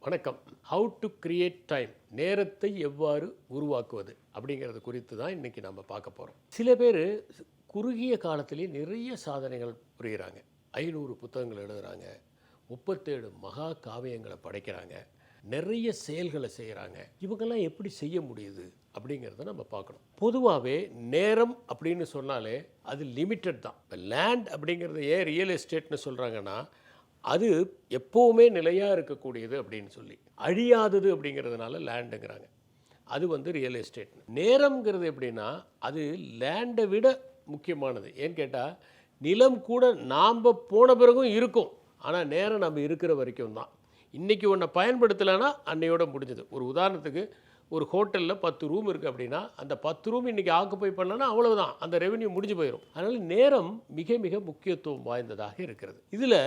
வணக்கம். How to create time, நேரத்தை எவ்வாறு உருவாக்குவது அப்படிங்கிறது குறித்து தான் இன்றைக்கி நம்ம பார்க்க போகிறோம். சில பேர் குறுகிய காலத்திலேயே நிறைய சாதனைகள் புரிகிறாங்க. 500 புத்தகங்கள் எழுதுகிறாங்க, 37 மகா காவியங்களை படைக்கிறாங்க, நிறைய செயல்களை செய்கிறாங்க. இவங்கெல்லாம் எப்படி செய்ய முடியுது அப்படிங்கிறத நம்ம பார்க்கணும். பொதுவாகவே நேரம் அப்படின்னு சொன்னாலே அது லிமிட்டட் தான். இப்போ லேண்ட் அப்படிங்கிறது ஏன் ரியல் எஸ்டேட்னு சொல்கிறாங்கன்னா, அது எப்போவுமே நிலையாக இருக்கக்கூடியது அப்படின்னு சொல்லி, அழியாதது அப்படிங்கிறதுனால லேண்டுங்கிறாங்க. அது ரியல் எஸ்டேட். நேரம்ங்கிறது எப்படின்னா, அது லேண்டை விட முக்கியமானது. ஏன்னு கேட்டால், நிலம் கூட நாம் போன பிறகும் இருக்கும், ஆனால் நேரம் நம்ம இருக்கிற வரைக்கும் தான். இன்றைக்கி ஒன்றை பயன்படுத்தலைன்னா அன்னையோட முடிஞ்சது. ஒரு உதாரணத்துக்கு, ஒரு ஹோட்டலில் 10 ரூம் இருக்குது அப்படின்னா, அந்த 10 ரூம் இன்றைக்கி ஆக்குப்பை பண்ணலன்னா அவ்வளவுதான், அந்த ரெவென்யூ முடிஞ்சு போயிடும். அதனால் நேரம் மிக மிக முக்கியத்துவம் வாய்ந்ததாக இருக்கிறது. இதில்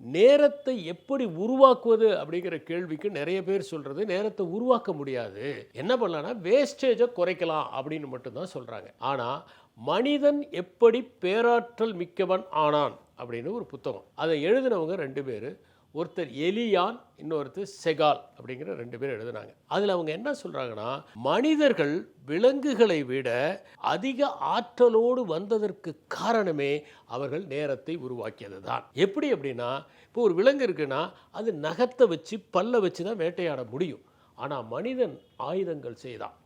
நேரத்தை எப்படி உருவாக்குவது அப்படிங்கிற கேள்விக்கு நிறைய பேர் சொல்கிறது, நேரத்தை உருவாக்க முடியாது, என்ன பண்ணலான்னா வேஸ்டேஜை குறைக்கலாம் அப்படின்னு மட்டும்தான் சொல்கிறாங்க. ஆனால் மனிதன் எப்படி பேராற்றல் மிக்கவன் ஆனான் அப்படின்னு ஒரு புத்தகம், அதை எழுதினவங்க 2 பேர். ஒருத்தர் எலியான், இன்னொருத்தர் செகால் அப்படிங்கிற 2 பேர் எழுதினாங்க. அதில் அவங்க என்ன சொல்கிறாங்கன்னா, மனிதர்கள் விலங்குகளை விட அதிக ஆற்றலோடு வந்ததற்கு காரணமே அவர்கள் நேரத்தை உருவாக்கியது தான். எப்படி அப்படின்னா, இப்போ ஒரு விலங்கு இருக்குன்னா அது நகத்தை வச்சு பல்ல வச்சு தான் வேட்டையாட முடியும். ஆனால் மனிதன் ஆயுதங்கள் செய்தான்.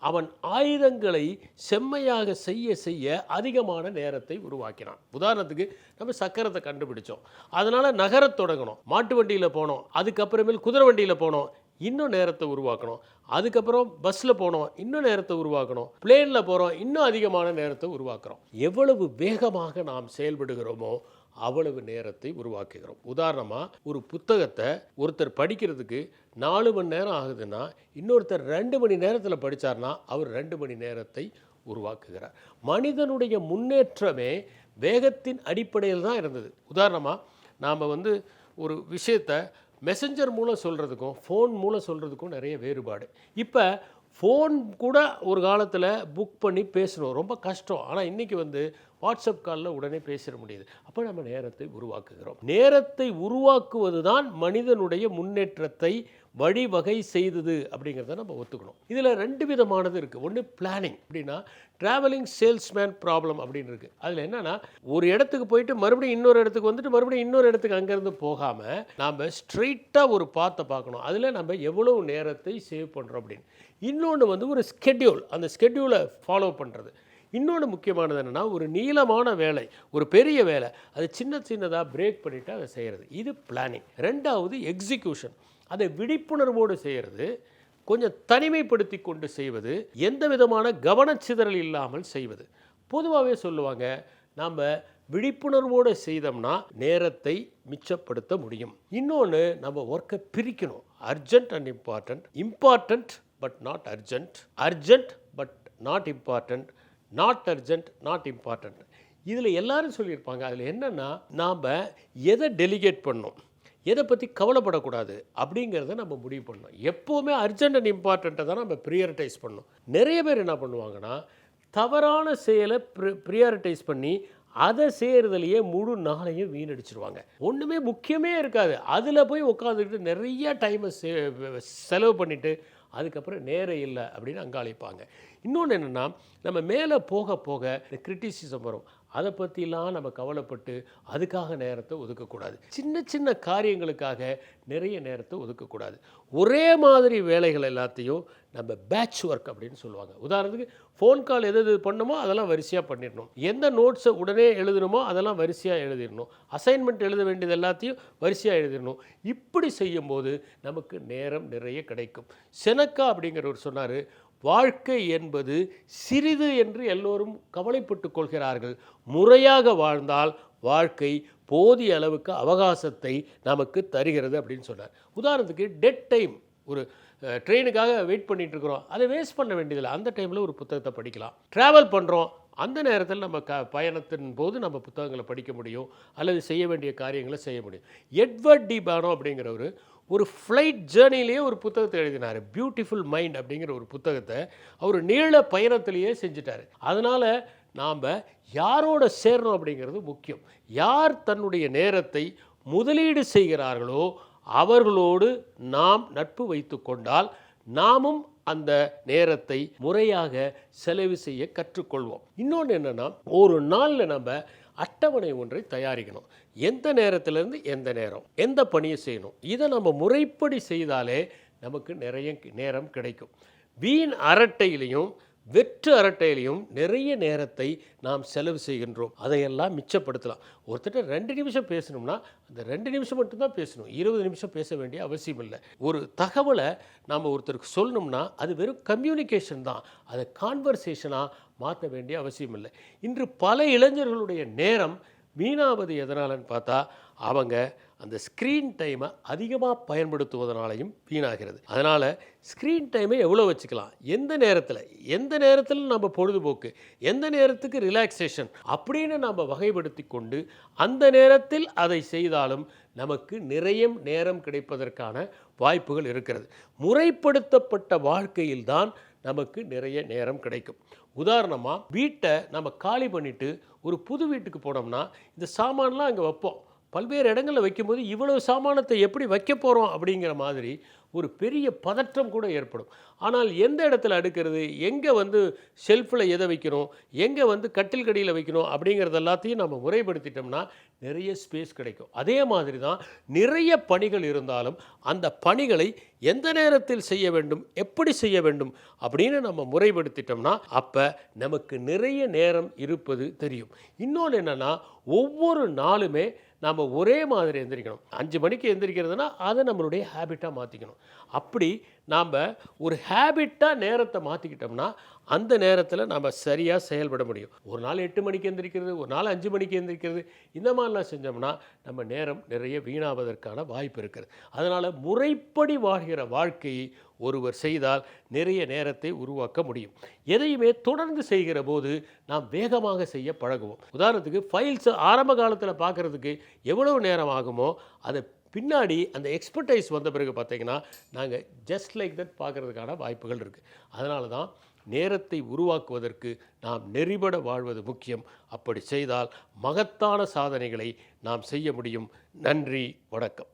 அவன் ஆயுதங்களை செம்மையாக செய்ய செய்ய அதிகமான நேரத்தை உருவாக்கினான். உதாரணத்துக்கு, நம்ம சக்கரத்தை கண்டுபிடிச்சோம், அதனால் நகரத் தொடங்கணும், மாட்டு வண்டியில் போனோம், அதுக்கப்புறமேல் குதிரை வண்டியில் போனோம், இன்னும் நேரத்தை உருவாக்கணும், அதுக்கப்புறம் பஸ்ஸில் போனோம், இன்னும் நேரத்தை உருவாக்கணும், பிளேனில் போகிறோம், இன்னும் அதிகமான நேரத்தை உருவாக்குறோம். எவ்வளவு வேகமாக நாம் செயல்படுகிறோமோ அவ்வளவு நேரத்தை உருவாக்குகிறோம். உதாரணமாக, ஒரு புத்தகத்தை ஒருத்தர் படிக்கிறதுக்கு 4 மணி நேரம் ஆகுதுன்னா, இன்னொருத்தர் 2 மணி நேரத்தில் படித்தார்னா அவர் 2 மணி நேரத்தை உருவாக்குகிறார். மனிதனுடைய முன்னேற்றமே வேகத்தின் அடிப்படையில் தான் இருந்தது. உதாரணமாக, நாம் ஒரு விஷயத்தை மெசஞ்சர் மூலம் சொல்கிறதுக்கும் ஃபோன் மூலம் சொல்கிறதுக்கும் நிறைய வேறுபாடு. இப்போ ஃபோன் கூட ஒரு காலத்தில் புக் பண்ணி பேசணும், ரொம்ப கஷ்டம். ஆனால் இன்றைக்கி வாட்ஸ்அப் காலில் உடனே பேசிட முடியுது. அப்போ நம்ம நேரத்தை உருவாக்குகிறோம். நேரத்தை உருவாக்குவது தான் மனிதனுடைய முன்னேற்றத்தை வழிவகை செய்தது அப்படிங்கிறத நம்ம ஒத்துக்கணும். இதில் 2 விதமானது இருக்குது. ஒன்று பிளானிங், அப்படின்னா ட்ராவலிங் சேல்ஸ்மேன் ப்ராப்ளம் அப்படின்னு இருக்குது. அதில் என்னென்னா, ஒரு இடத்துக்கு போயிட்டு மறுபடியும் இன்னொரு இடத்துக்கு வந்துட்டு மறுபடியும் இன்னொரு இடத்துக்கு அங்கேருந்து போகாமல் நாம் ஸ்ட்ரெயிட்டாக ஒரு பாத்தை பார்க்கணும். அதில் நம்ம எவ்வளவு நேரத்தை சேவ் பண்ணுறோம் அப்படின்னு. இன்னொன்று ஒரு ஸ்கெட்யூல், அந்த ஸ்கெட்யூலை ஃபாலோ பண்ணுறது. இன்னொன்று முக்கியமானது என்னென்னா, ஒரு நீளமான வேலை, ஒரு பெரிய வேலை, அது சின்னதாக பிரேக் பண்ணிவிட்டு அதை செய்கிறது. இது பிளானிங். 2வது எக்ஸிக்யூஷன், அதை விழிப்புணர்வோடு செய்கிறது, கொஞ்சம் தனிமைப்படுத்தி கொண்டு செய்வது, எந்த விதமான கவனச்சிதறல் இல்லாமல் செய்வது. பொதுவாகவே சொல்லுவாங்க, நாம் விழிப்புணர்வோடு செய்தோம்னா நேரத்தை மிச்சப்படுத்த முடியும். இன்னொன்று, நம்ம ஒர்க்கை பிரிக்கணும். Urgent and important, important but not urgent, urgent but not important, not urgent not important. இதில் எல்லாரும் சொல்லியிருப்பாங்க. அதில் என்னென்னா, நாம் எதை டெலிகேட் பண்ணணும், எதை பற்றி கவலைப்படக்கூடாது அப்படிங்கிறத நம்ம முடிவு பண்ணணும். எப்போவுமே அர்ஜென்ட் அண்ட் இம்பார்ட்டண்ட்டை தான் நம்ம ப்ரியாரிட்டைஸ் பண்ணணும். நிறைய பேர் என்ன பண்ணுவாங்கன்னா, தவறான செயலை ப்ரியாரிட்டைஸ் பண்ணி அதை செய்கிறதுலையே முழு நாளையும் வீணடிச்சிருவாங்க. ஒன்றுமே முக்கியமே இருக்காது, அதில் போய் உட்காந்துக்கிட்டு நிறைய டைமை செலவு பண்ணிவிட்டு அதுக்கப்புறம் நேரம் இல்லை அப்படின்னு அங்காளிப்பாங்க. இன்னொன்று என்னென்னா, நம்ம மேலே போக போக கிரிட்டிசிசம் வரும். அதை பற்றிலாம் நம்ம கவலைப்பட்டு அதுக்காக நேரத்தை ஒதுக்கக்கூடாது. சின்ன சின்ன காரியங்களுக்காக நிறைய நேரத்தை ஒதுக்கக்கூடாது. ஒரே மாதிரி வேலைகள் எல்லாத்தையும் நம்ம பேட்ச் ஒர்க் அப்படின்னு சொல்லுவாங்க. உதாரணத்துக்கு, ஃபோன் கால் எது பண்ணணுமோ அதெல்லாம் வரிசையாக பண்ணிடணும், எந்த நோட்ஸை உடனே எழுதணுமோ அதெல்லாம் வரிசையாக எழுதிடணும், அசைன்மெண்ட் எழுத வேண்டியது எல்லாத்தையும் வரிசையாக எழுதிடணும். இப்படி செய்யும்போது நமக்கு நேரம் நிறைய கிடைக்கும். செனக்கா அப்படிங்கிறவர் சொன்னார், வாழ்க்கை என்பது சிறிது என்று எல்லோரும் கவலைப்பட்டு கொள்கிறார்கள், முறையாக வாழ்ந்தால் வாழ்க்கை போதிய அளவுக்கு அவகாசத்தை நமக்கு தருகிறது அப்படின்னு சொன்னார். உதாரணத்துக்கு, டெட் டைம், ஒரு ட்ரெயினுக்காக வெயிட் பண்ணிகிட்டு இருக்கிறோம், அதை வேஸ்ட் பண்ண வேண்டியதில்லை, அந்த டைமில் ஒரு புத்தகத்தை படிக்கலாம். ட்ராவல் பண்ணுறோம், அந்த நேரத்தில் நம்ம பயணத்தின் போது நம்ம புத்தகங்களை படிக்க முடியும், அல்லது செய்ய வேண்டிய காரியங்களை செய்ய முடியும். எட்வர்ட் டி பானோ அப்படிங்கிறவர் ஒரு ஃப்ளைட் ஜேர்னிலேயே ஒரு புத்தகத்தை எழுதினார். பியூட்டிஃபுல் மைண்ட் அப்படிங்கிற ஒரு புத்தகத்தை அவர் நீள பயணத்திலேயே செஞ்சிட்டார். அதனால் நாம் யாரோட சேரணும் அப்படிங்கிறது முக்கியம். யார் தன்னுடைய நேரத்தை முதலீடு செய்கிறார்களோ அவர்களோடு நாம் நட்பு வைத்து கொண்டால் நாமும் அந்த நேரத்தை முறையாக செலவு செய்ய கற்றுக்கொள்வோம். இன்னொன்று என்னென்னா, ஒரு நாளில் நம்ம அட்டவணை ஒன்றை தயாரிக்கணும். எந்த நேரத்திலேருந்து எந்த நேரம் எந்த பணியை செய்யணும், இதை நம்ம முறைப்படி செய்தாலே நமக்கு நிறைய நேரம் கிடைக்கும். வீண் அரட்டையிலையும் வெற்று அரட்டையிலையும் நிறைய நேரத்தை நாம் செலவு செய்கின்றோம். அதையெல்லாம் மிச்சப்படுத்தலாம். ஒருத்தர் 2 நிமிஷம் பேசணும்னா அந்த 2 நிமிஷம் மட்டும்தான் பேசணும், 20 நிமிஷம் பேச வேண்டிய அவசியம் இல்லை. ஒரு தகவலை நாம் ஒருத்தருக்கு சொல்லணும்னா அது வெறும் கம்யூனிகேஷன் தான், அதை கான்வர்சேஷனாக மாற்ற வேண்டிய அவசியம் இல்லை. இன்று பல இளைஞர்களுடைய நேரம் வீணாவது எதனாலன்னு பார்த்தா, அவங்க அந்த ஸ்க்ரீன் டைமை அதிகமாக பயன்படுத்துவதனாலையும் வீணாகிறது. அதனால் ஸ்க்ரீன் டைமை எவ்வளோ வச்சுக்கலாம், எந்த நேரத்தில் நம்ம பொழுதுபோக்கு, எந்த நேரத்துக்கு ரிலாக்ஸேஷன் அப்படின்னு நம்ம வகைப்படுத்தி கொண்டு அந்த நேரத்தில் அதை செய்தாலும் நமக்கு நிறைய நேரம் கிடைப்பதற்கான வாய்ப்புகள் இருக்கிறது. முறைப்படுத்தப்பட்ட வாழ்க்கையில்தான் நமக்கு நிறைய நேரம் கிடைக்கும். உதாரணமாக, வீட்டை நம்ம காலி பண்ணிவிட்டு ஒரு புது வீட்டுக்கு போனோம்னா இந்த சாமான்லாம் அங்கே வைப்போம். பல்வேறு இடங்களில் வைக்கும்போது இவ்வளவு சாமானத்தை எப்படி வைக்க போகிறோம் அப்படிங்கிற மாதிரி ஒரு பெரிய பதற்றம் கூட ஏற்படும். ஆனால் எந்த இடத்துல அடுக்கிறது, எங்கே ஷெல்ஃபில் எதை வைக்கணும், எங்கே கட்டில் கடியில் வைக்கணும் அப்படிங்கிறது எல்லாத்தையும் நம்ம முறைப்படுத்திட்டோம்னா நிறைய ஸ்பேஸ் கிடைக்கும். அதே மாதிரி தான் நிறைய பணிகள் இருந்தாலும் அந்த பணிகளை எந்த நேரத்தில் செய்ய வேண்டும், எப்படி செய்ய வேண்டும் அப்படின்னு நம்ம முறைப்படுத்திட்டோம்னா அப்போ நமக்கு நிறைய நேரம் இருப்பது தெரியும். இன்னொன்று என்னென்னா, ஒவ்வொரு நாளுமே நாம் ஒரே மாதிரி எந்திரிக்கணும். 5 மணிக்கு எந்திரிக்கிறதுனா அதை நம்மளுடைய ஹேபிட்டாக மாற்றிக்கணும். அப்படி நாம் ஒரு ஹேபிட்டாக நேரத்தை மாற்றிக்கிட்டோம்னா அந்த நேரத்தில் நம்ம சரியாக செயல்பட முடியும். ஒரு நாள் 8 மணிக்கு எந்திரிக்கிறது, ஒரு நாள் 5 மணிக்கு எந்திரிக்கிறது, இந்த மாதிரிலாம் செஞ்சோம்னா நம்ம நேரம் நிறைய வீணாவதற்கான வாய்ப்பு இருக்குது. அதனால் முறைப்படி வாழ்கிற வாழ்க்கையை ஒருவர் செய்தால் நிறைய நேரத்தை உருவாக்க முடியும். எதையுமே தொடர்ந்து செய்கிற போது நாம் வேகமாக செய்ய பழகுவோம். உதாரணத்துக்கு, ஃபைல்ஸ் ஆரம்ப காலத்தில் பார்க்குறதுக்கு எவ்வளவு நேரம் ஆகுமோ அதை பின்னாடி அந்த எக்ஸ்பர்டைஸ் வந்த பிறகு பார்த்திங்கன்னா நாங்கள் ஜஸ்ட் லைக் தட் பார்க்குறதுக்கான வாய்ப்புகள் இருக்குது. அதனால தான் நேரத்தை உருவாக்குவதற்கு நாம் நெறிபட வாழ்வது முக்கியம். அப்படி செய்தால் மகத்தான சாதனைகளை நாம் செய்ய முடியும். நன்றி, வணக்கம்.